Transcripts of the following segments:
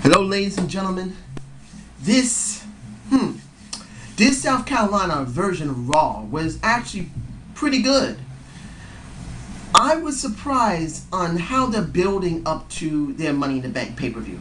Hello, ladies and gentlemen. This South Carolina version of Raw was actually pretty good. I was surprised on how they're building up to their Money in the Bank pay-per-view.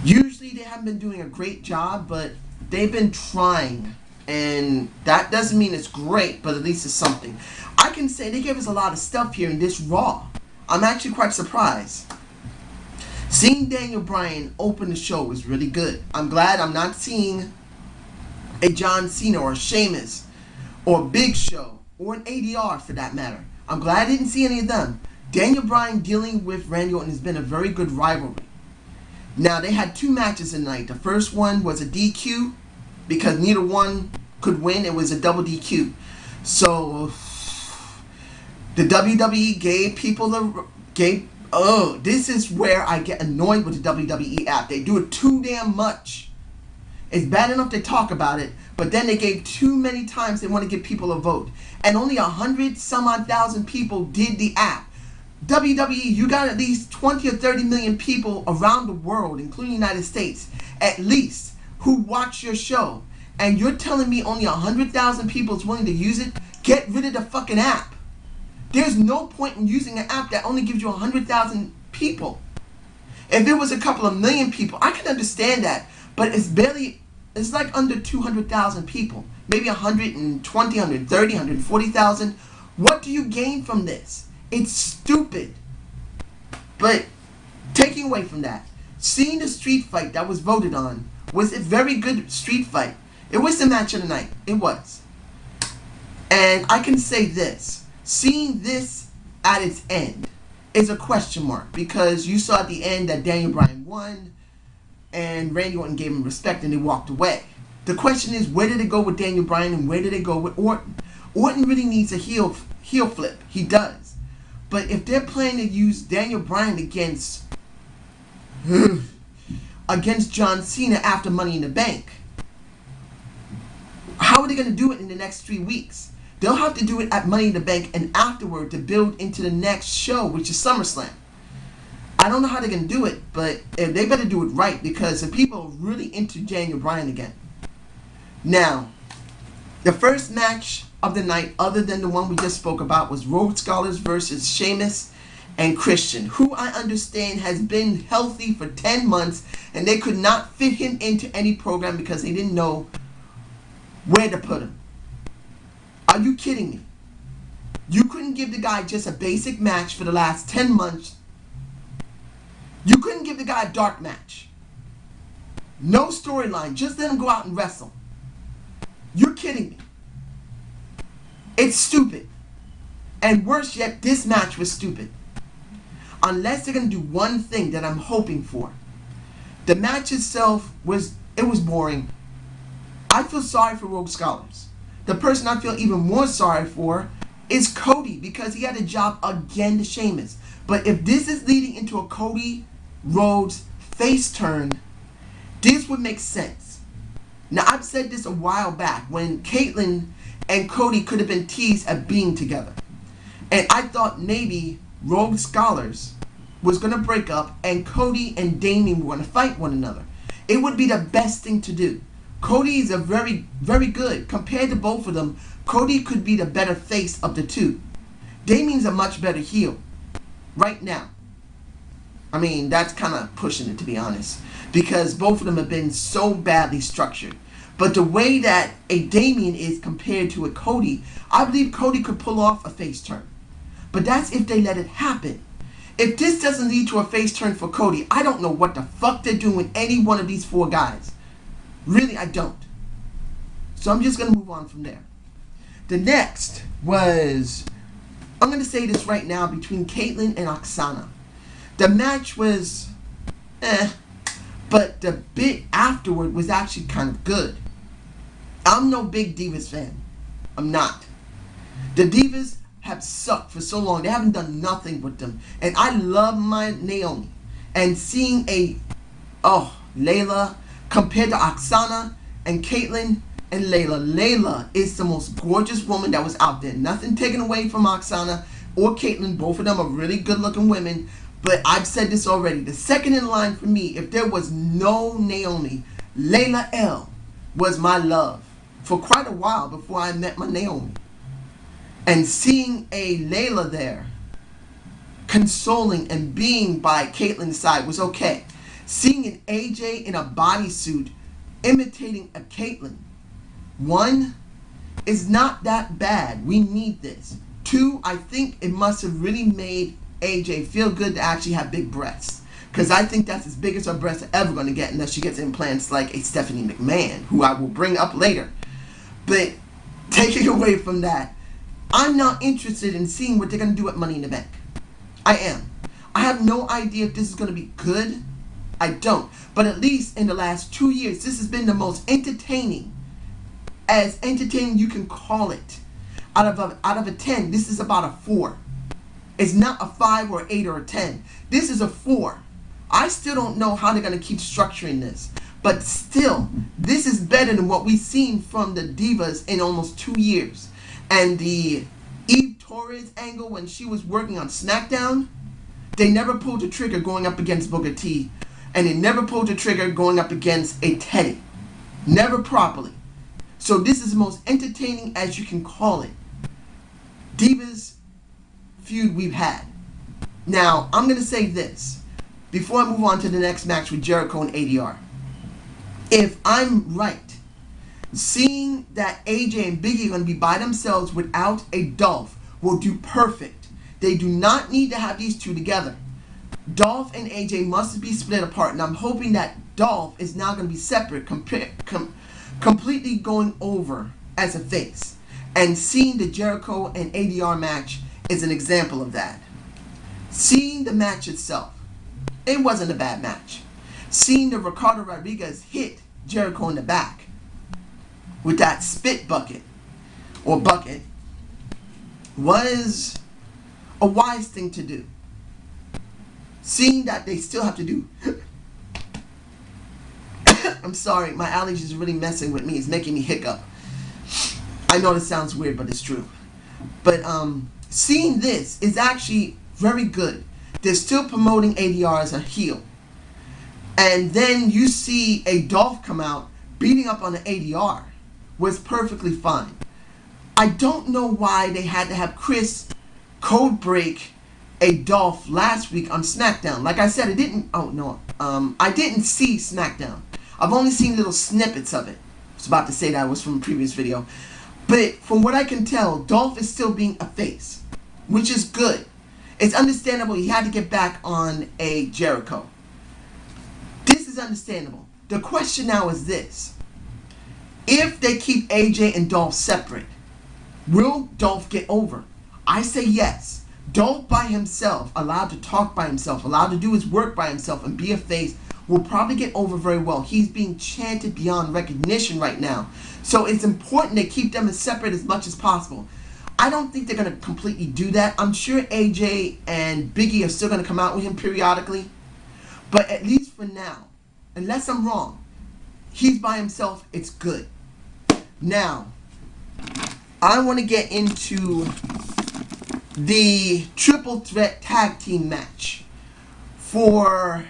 Usually they haven't been doing a great job, but they've been trying. And that doesn't mean it's great, but at least it's something. I can say they gave us a lot of stuff here in this Raw. I'm actually quite surprised. Seeing Daniel Bryan open the show was really good. I'm glad I'm not seeing a John Cena or a Sheamus or a Big Show or an ADR for that matter. I'm glad I didn't see any of them. Daniel Bryan dealing with Randy Orton has been a very good rivalry. Now, they had two matches tonight. The first one was a DQ because neither one could win. It was a double DQ. So, the WWE gave people this is where I get annoyed with the WWE app. They do it too damn much. It's bad enough they talk about it, but then they gave too many times they want to give people a vote. And only 100 some odd thousand people did the app. WWE, you got at least 20 or 30 million people around the world, including the United States, at least, who watch your show. And you're telling me only 100,000 people is willing to use it? Get rid of the fucking app. There's no point in using an app that only gives you 100,000 people. If it was a couple of million people, I can understand that. But it's like under 200,000 people. Maybe 120, 130, 140,000. What do you gain from this? It's stupid. But taking away from that, seeing the street fight that was voted on was a very good street fight. It was the match of the night. It was. And I can say this. Seeing this at its end is a question mark because you saw at the end that Daniel Bryan won and Randy Orton gave him respect and they walked away. The question is, where did it go with Daniel Bryan and where did it go with Orton? Orton really needs a heel flip. He does. But if they're planning to use Daniel Bryan against John Cena after Money in the Bank, how are they going to do it in the next 3 weeks? They'll have to do it at Money in the Bank and afterward to build into the next show, which is SummerSlam. I don't know how they're going to do it, but they better do it right because the people are really into Daniel Bryan again. Now, the first match of the night, other than the one we just spoke about, was Rhodes Scholars versus Sheamus and Christian, who I understand has been healthy for 10 months and they could not fit him into any program because they didn't know where to put him. Are you kidding me? You couldn't give the guy just a basic match for the last 10 months. You couldn't give the guy a dark match. No storyline. Just let him go out and wrestle. You're kidding me. It's stupid. And worse yet, this match was stupid. Unless they're going to do one thing that I'm hoping for. The match itself was boring. I feel sorry for Rogue Scholars. The person I feel even more sorry for is Cody because he had a job again to Sheamus. But if this is leading into a Cody Rhodes face turn, this would make sense. Now, I've said this a while back when Caitlyn and Cody could have been teased at being together. And I thought maybe Rogue Scholars was going to break up and Cody and Damien were going to fight one another. It would be the best thing to do. Cody is a very, very good. Compared to both of them, Cody could be the better face of the two. Damien's a much better heel right now. I mean, that's kind of pushing it, to be honest, because both of them have been so badly structured. But the way that a Damien is compared to a Cody, I believe Cody could pull off a face turn. But that's if they let it happen. If this doesn't lead to a face turn for Cody, I don't know what the fuck they're doing with any one of these four guys. Really, I don't. So I'm just going to move on from there. The next was, I'm going to say this right now, between Caitlyn and Oksana. The match was but the bit afterward was actually kind of good. I'm no big Divas fan. I'm not. The Divas have sucked for so long. They haven't done nothing with them. And I love my Naomi. And seeing Layla compared to Oksana and Caitlyn and Layla. Layla is the most gorgeous woman that was out there. Nothing taken away from Oksana or Caitlyn. Both of them are really good looking women. But I've said this already. The second in line for me, if there was no Naomi, Layla L was my love for quite a while before I met my Naomi. And seeing a Layla there, consoling and being by Caitlyn's side was okay. Seeing an AJ in a bodysuit imitating a Caitlyn, one, is not that bad. We need this. Two, I think it must have really made AJ feel good to actually have big breasts. Because I think that's as big as her breasts are ever going to get unless she gets implants like a Stephanie McMahon, who I will bring up later. But taking away from that, I'm not interested in seeing what they're going to do at Money in the Bank. I am. I have no idea if this is going to be good. I don't. But at least in the last 2 years, this has been the most entertaining, as entertaining you can call it. Out of a 10, this is about a 4. It's not a 5 or 8 or a 10. This is a 4. I still don't know how they're going to keep structuring this. But still, this is better than what we've seen from the Divas in almost 2 years. And the Eve Torres angle when she was working on SmackDown, they never pulled the trigger going up against Booker T. And they never pulled the trigger going up against a Teddy. Never properly. So this is the most entertaining as you can call it Divas feud we've had. Now, I'm going to say this before I move on to the next match with Jericho and ADR. If I'm right, seeing that AJ and Biggie are going to be by themselves without a Dolph will do perfect. They do not need to have these two together. Dolph and AJ must be split apart, and I'm hoping that Dolph is now going to be separate, completely going over as a face. And seeing the Jericho and ADR match is an example of that. Seeing the match itself, it wasn't a bad match. Seeing the Ricardo Rodriguez hit Jericho in the back with that spit bucket or bucket was a wise thing to do. Seeing that they still have to do I'm sorry, my allergies is really messing with me. It's making me hiccup. I know this sounds weird, but it's true. But seeing this is actually very good. They're still promoting ADR as a heel. And then you see a Dolph come out beating up on the ADR was perfectly fine. I don't know why they had to have Chris code break a Dolph last week on SmackDown. Like I said, I didn't see SmackDown. I've only seen little snippets of it. I was about to say that was from a previous video. But from what I can tell, Dolph is still being a face, which is good. It's understandable he had to get back on a Jericho. This is understandable. The question now is this. If they keep AJ and Dolph separate, will Dolph get over? I say yes. Dolph by himself, allowed to talk by himself, allowed to do his work by himself and be a face, will probably get over very well. He's being chanted beyond recognition right now. So it's important they keep them as separate as much as possible. I don't think they're going to completely do that. I'm sure AJ and Biggie are still going to come out with him periodically. But at least for now, unless I'm wrong, he's by himself. It's good. Now, I want to get into the triple threat tag team match for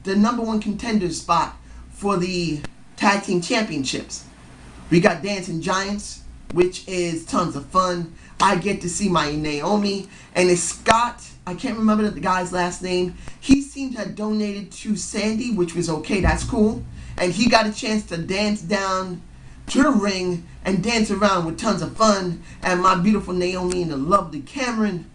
the #1 contender spot for the tag team championships. We got Dancing Giants, which is tons of fun. I get to see my Naomi, and it's Scott, I can't remember the guy's last name. He seemed to have donated to Sandy, which was okay, that's cool. And he got a chance to dance down to the ring and dance around with tons of fun. And my beautiful Naomi and the lovely Cameron.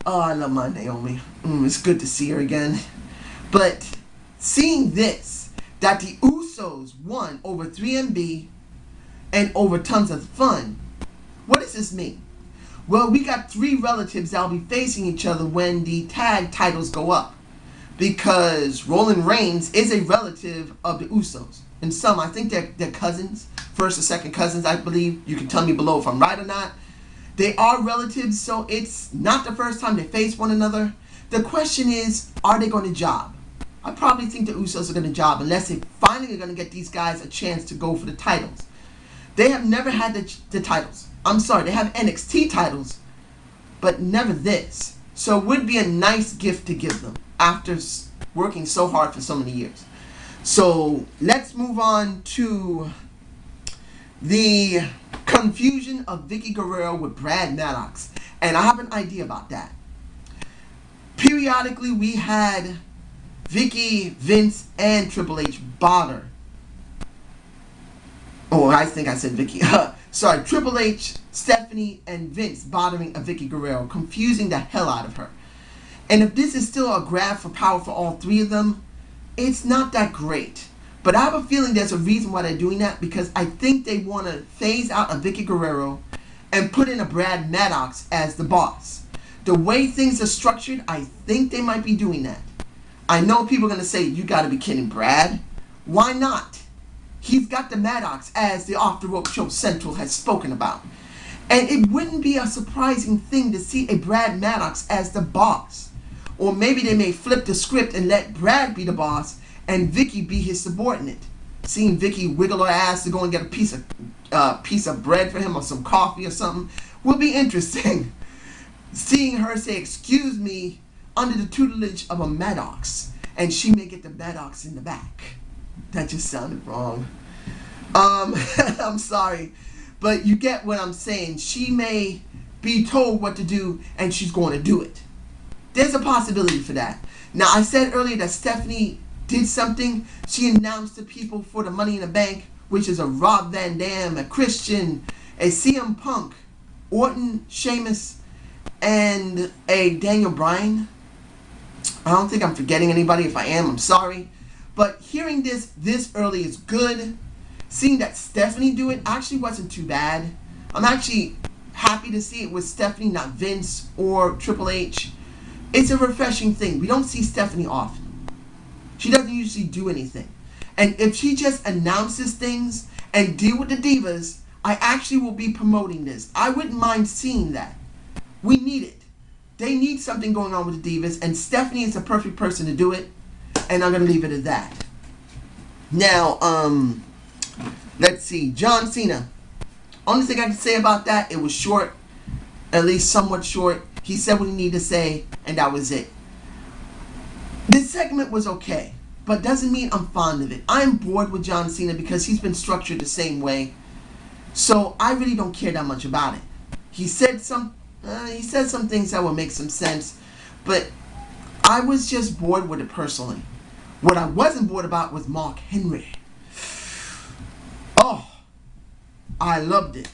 Oh, I love my Naomi. It's good to see her again. But seeing this, that the Usos won over 3MB and over tons of fun, what does this mean? Well, we got 3 relatives that'll be facing each other when the tag titles go up. Because Roman Reigns is a relative of the Usos. And some, I think they're cousins, first or second cousins, I believe. You can tell me below if I'm right or not. They are relatives, so it's not the first time they face one another. The question is, are they going to job? I probably think the Usos are going to job unless they finally are going to get these guys a chance to go for the titles. They have never had the titles. I'm sorry, they have NXT titles, but never this. So it would be a nice gift to give them. after working so hard for so many years. So let's move on to the confusion of Vicky Guerrero with Brad Maddox. And I have an idea about that. Periodically, we had Vicky, Vince, and Triple H bother. Oh, I think I said Vicky. Sorry, Triple H, Stephanie, and Vince bothering a Vicky Guerrero, confusing the hell out of her. And if this is still a grab for power for all three of them, it's not that great. But I have a feeling there's a reason why they're doing that, because I think they want to phase out a Vicky Guerrero and put in a Brad Maddox as the boss. The way things are structured, I think they might be doing that. I know people are going to say, you got to be kidding, Brad. Why not? He's got the Maddox, as the Off the Rope Show Central has spoken about. And it wouldn't be a surprising thing to see a Brad Maddox as the boss. Or maybe they may flip the script and let Brad be the boss and Vicky be his subordinate. Seeing Vicky wiggle her ass to go and get a piece of bread for him or some coffee or something will be interesting. Seeing her say, excuse me, under the tutelage of a Maddox, and she may get the Maddox in the back. That just sounded wrong. I'm sorry, but you get what I'm saying. She may be told what to do and she's going to do it. There's a possibility for that. Now, I said earlier that Stephanie did something. She announced to people for the Money in the Bank, which is a Rob Van Dam, a Christian, a CM Punk, Orton, Sheamus, and a Daniel Bryan. I don't think I'm forgetting anybody. If I am, I'm sorry. But hearing this early is good. Seeing that Stephanie do it actually wasn't too bad. I'm actually happy to see it with Stephanie, not Vince or Triple H. It's a refreshing thing. We don't see Stephanie often. She doesn't usually do anything. And if she just announces things and deal with the divas, I actually will be promoting this. I wouldn't mind seeing that. We need it. They need something going on with the divas, and Stephanie is the perfect person to do it. And I'm going to leave it at that. Now, let's see. John Cena. Only thing I can say about that, it was short. At least somewhat short. He said what he needed to say, and that was it. This segment was okay, but doesn't mean I'm fond of it. I'm bored with John Cena because he's been structured the same way. So I really don't care that much about it. He said some things that will make some sense, but I was just bored with it personally. What I wasn't bored about was Mark Henry. Oh, I loved it.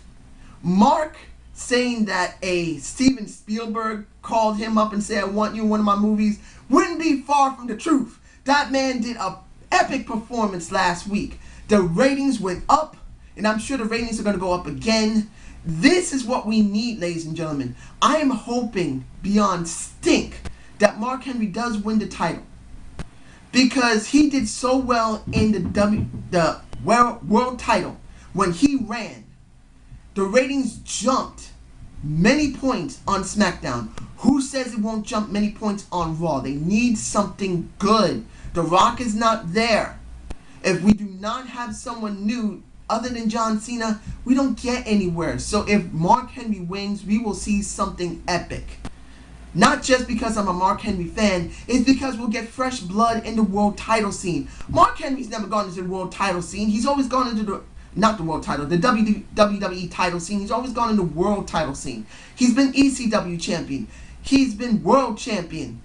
Mark saying that a Steven Spielberg called him up and said, I want you in one of my movies, wouldn't be far from the truth. That man did an epic performance last week. The ratings went up, and I'm sure the ratings are going to go up again. This is what we need, ladies and gentlemen. I am hoping beyond stink that Mark Henry does win the title, because he did so well in the world title. When he ran, the ratings jumped many points on SmackDown. Who says it won't jump many points on Raw? They need something good. The Rock is not there. If we do not have someone new other than John Cena, we don't get anywhere. So if Mark Henry wins, we will see something epic. Not just because I'm a Mark Henry fan, it's because we'll get fresh blood in the world title scene. Mark Henry's never gone into the world title scene. He's always gone into the WWE title scene. He's always gone in the world title scene. He's been ECW champion. He's been world champion.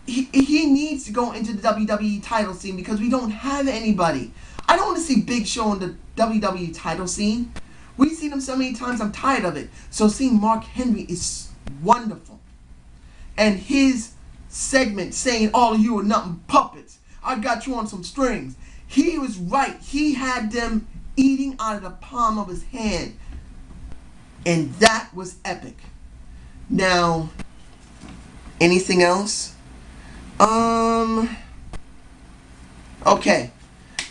He needs to go into the WWE title scene because we don't have anybody. I don't want to see Big Show in the WWE title scene. We've seen him so many times, I'm tired of it. So seeing Mark Henry is wonderful. And his segment saying, all of you are nothing puppets. I got you on some strings. He was right. He had them eating out of the palm of his hand. And that was epic. Now, anything else? Okay.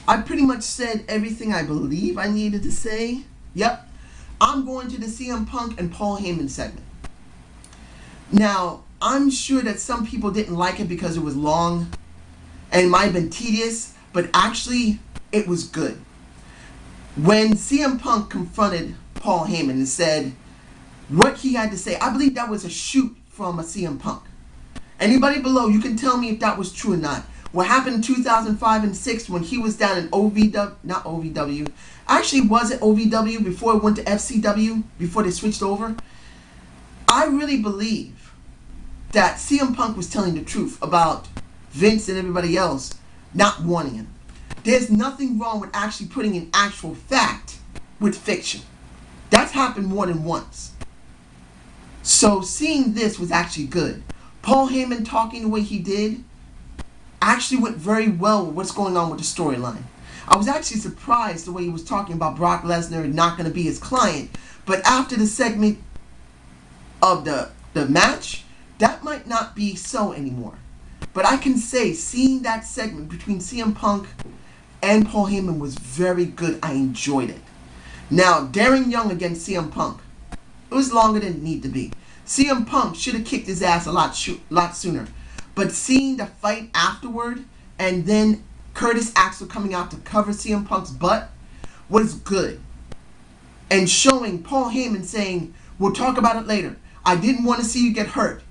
I pretty much said everything I believe I needed to say. Yep. I'm going to the CM Punk and Paul Heyman segment. Now, I'm sure that some people didn't like it because it was long and it might have been tedious, but actually, it was good. When CM Punk confronted Paul Heyman and said what he had to say, I believe that was a shoot from a CM Punk. Anybody below, you can tell me if that was true or not. What happened in 2005 and 6 when he was down in not OVW. Actually, was it OVW before it went to FCW, before they switched over? I really believe that CM Punk was telling the truth about Vince and everybody else not wanting him. There's nothing wrong with actually putting an actual fact with fiction. That's happened more than once. So seeing this was actually good. Paul Heyman talking the way he did actually went very well with what's going on with the storyline. I was actually surprised the way he was talking about Brock Lesnar not going to be his client. But after the segment of the match, that might not be so anymore. But I can say seeing that segment between CM Punk and Paul Heyman was very good. I enjoyed it. Now, Darren Young against CM Punk. It was longer than it needed to be. CM Punk should have kicked his ass a lot sooner. But seeing the fight afterward and then Curtis Axel coming out to cover CM Punk's butt was good. And showing Paul Heyman saying, we'll talk about it later. I didn't want to see you get hurt.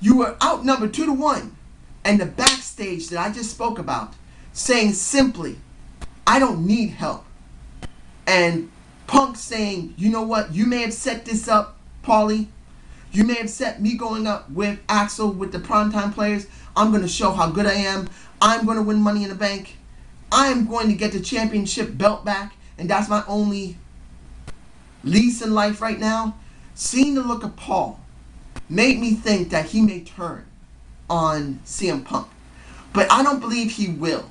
You were outnumbered 2-1. And the backstage that I just spoke about, saying simply, I don't need help. And Punk saying, you know what, you may have set this up, Paulie. You may have set me going up with Axel with the primetime players. I'm going to show how good I am. I'm going to win Money in the Bank. I am going to get the championship belt back. And that's my only lease in life right now. Seeing the look of Paul made me think that he may turn on CM Punk. But I don't believe he will.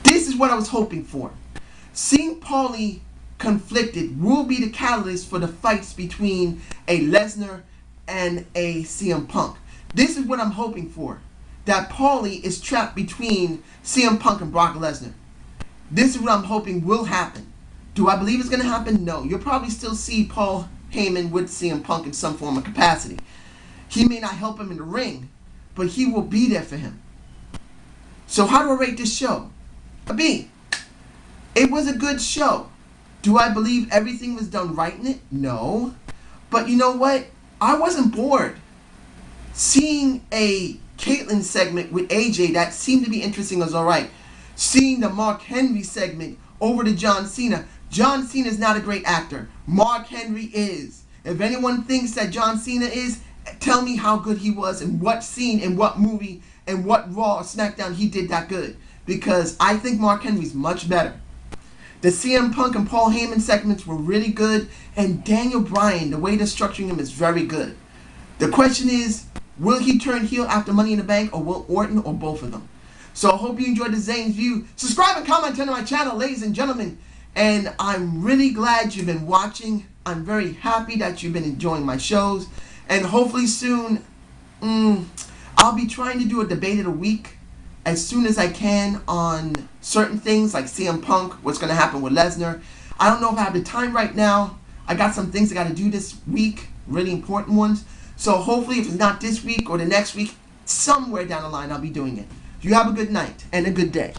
This is what I was hoping for. Seeing Paulie conflicted will be the catalyst for the fights between a Lesnar and a CM Punk. This is what I'm hoping for. That Paulie is trapped between CM Punk and Brock Lesnar. This is what I'm hoping will happen. Do I believe it's going to happen? No. You'll probably still see Paul Heyman with CM Punk in some form of capacity. He may not help him in the ring, but he will be there for him. So how do I rate this show? A B. It was a good show. Do I believe everything was done right in it? No. But you know what? I wasn't bored. Seeing a Caitlyn segment with AJ that seemed to be interesting was alright. Seeing the Mark Henry segment over to John Cena. John Cena is not a great actor. Mark Henry is. If anyone thinks that John Cena is, tell me how good he was and what scene and what movie and what Raw or SmackDown he did that good. Because I think Mark Henry's much better. The CM Punk and Paul Heyman segments were really good. And Daniel Bryan, the way they're structuring him is very good. The question is, will he turn heel after Money in the Bank, or will Orton, or both of them? So I hope you enjoyed the Zane's View. Subscribe and comment on my channel, ladies and gentlemen. And I'm really glad you've been watching. I'm very happy that you've been enjoying my shows. And hopefully soon, I'll be trying to do a debate of the week as soon as I can on certain things like CM Punk, what's going to happen with Lesnar. I don't know if I have the time right now. I got some things I got to do this week, really important ones. So hopefully if it's not this week or the next week, somewhere down the line I'll be doing it. You have a good night and a good day.